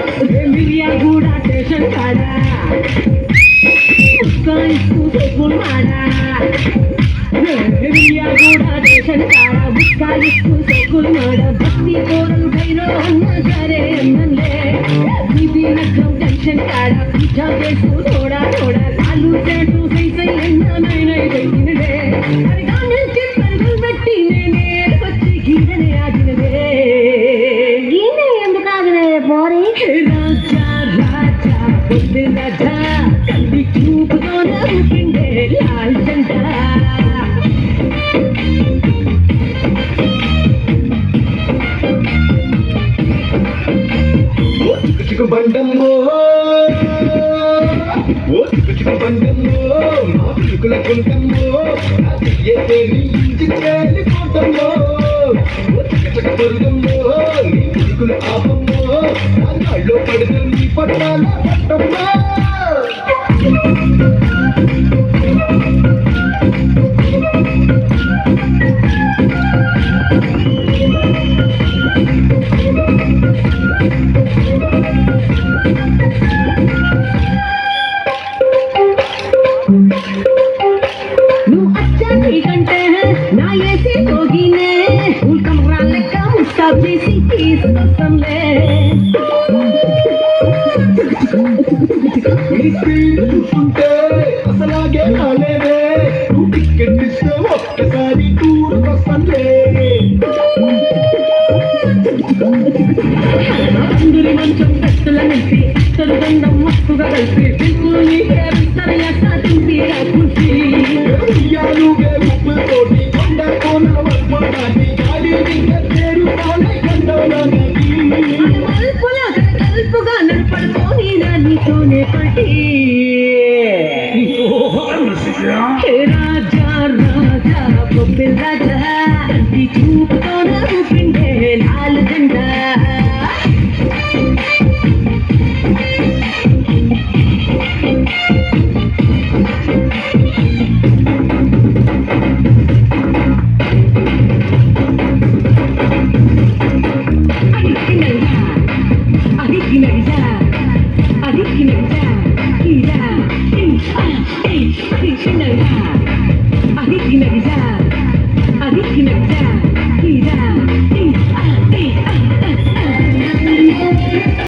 मिर्यागूड़ा station काड़ा उसका इसको सोचून मारा मिर्यागूड़ा स्टेशन काड़ा उसका इसको सोचून मारा भक्ति तोरण भैरो अन्ना करे अन्नले बीबी नक्रम टेंशन काड़ा पीछा बेसू थोड़ा थोड़ा लालू सेठू सही सही अन्ना नहीं नहीं बैठिन रे अरे गाने चित्तल बेट्टी ने बच्ची गीने आगिन रे गीने ఎందుకాగనే పోరి రాజా రాజా పొద్దు రాజా కంది చూపుతోనే ఊపిండే లాల్ జంట చిక్కు బండమ్మో ఓ చిక్కు బండమ్మో మా పిలుకుల కొంటమ్మో ఏ తేరి చిక్కేలి కొంటమ్మో ఓ చిక్క పొరుగమ్మో నీ పిలుకుల ఆపమ్మో నాలో పడితే నీ పట్టాల పట్టమ్మో ना ये से होगी ने फूल कमरा लगा मुस्का जैसी चीज कसम ले सुनते असलागे नाले रे तू टिकट मिस्से ఒక్కసారి టూర్ వస్తలే అందరి మంచం కష్టల నుంచి తలదండం మస్తుగా కలిసి బిల్కుల్ నీ కేర్ సరయా సాటింది ఆ కుర్చీ యాలుగే ఉప్పు తోటి కొండ కోన వల్పడాటి గాడి దింగ చేరు పాలై కండోనని మల్పుల కల్పుగా నల్పడుతోని నానితోనే పడి హే రాజా రాజా బొబ్బిల్ రాజా ఈ చూపుతోనే ఊపిండే లాల్ జెండా finalizar.